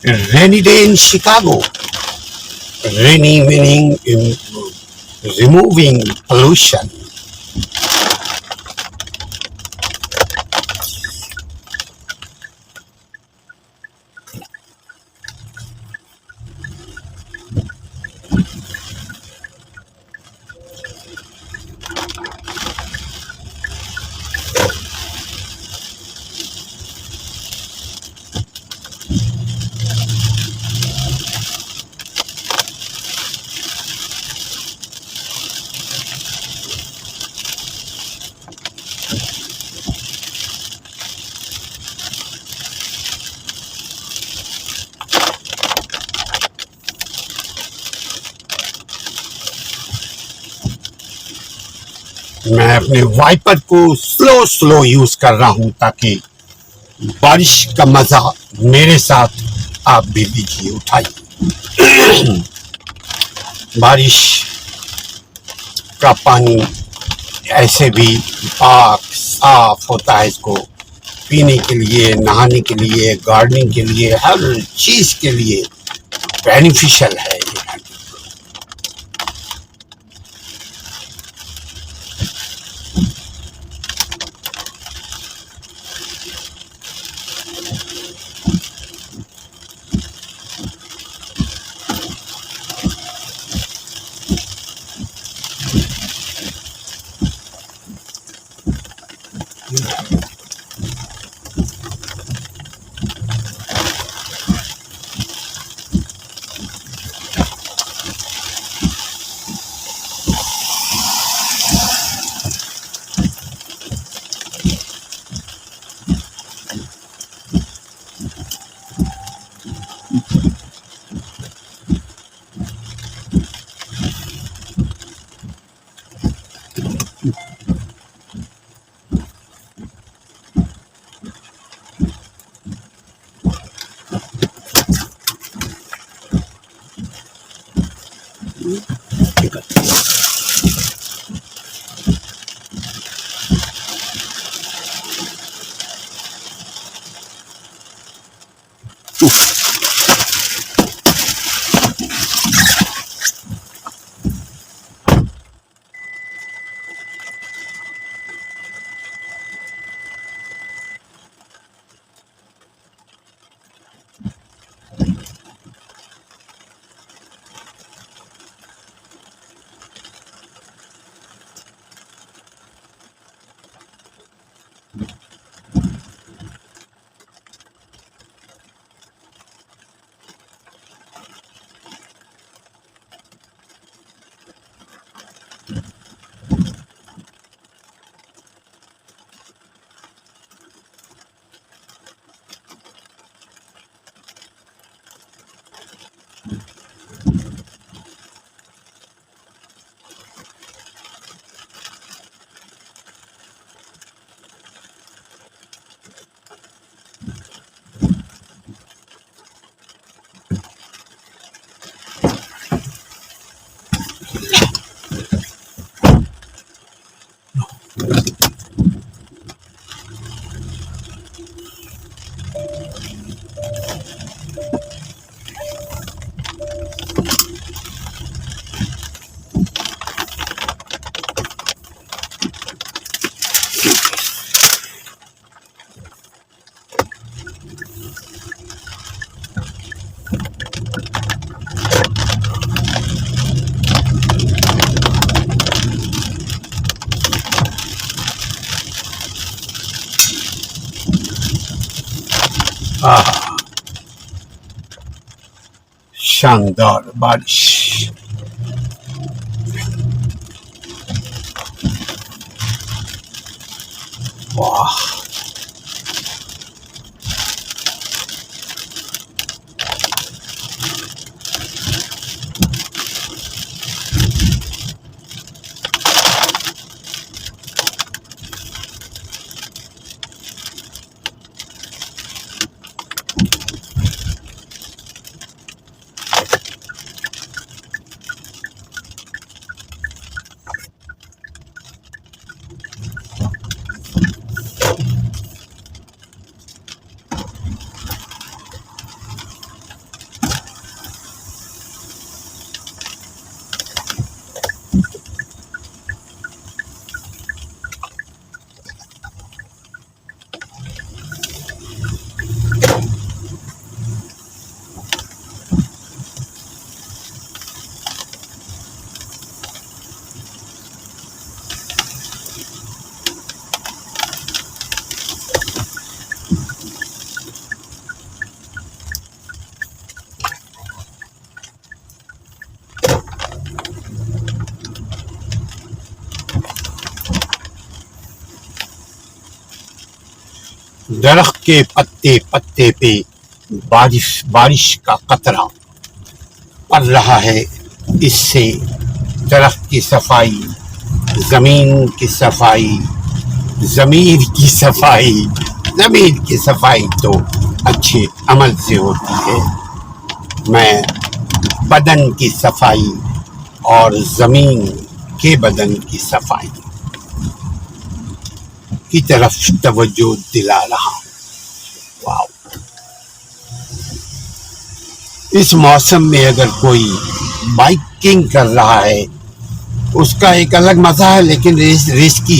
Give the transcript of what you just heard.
Rainy day in Chicago. Rainy meaning in removing pollution. मैं अपने wiper को slow use कर रहा हूं ताकि बारिश का मजा मेरे साथ आप भी लीजिए, उठाइए। बारिश का पानी ऐसे भी पाक साफ होता है, इसको पीने के लिए, नहाने के लिए, गार्डनिंग के लिए, हर चीज के लिए बेनिफिशियल है ये। शानदार बारिश। वाह, दरख्त के पत्ते पत्ते पे बारिश बारिश का कतरा पड़ रहा है। इससे दरख्त की सफाई, जमीन की सफाई, जमीन की सफाई, जमीन की सफाई तो अच्छे अमल से होती है। मैं बदन की सफाई और जमीन के बदन की सफाई की तरफ तवज्जो दिला रहा हूँ। वाओ! इस मौसम में अगर कोई बाइकिंग कर रहा है उसका एक अलग मजा है, लेकिन रिस्की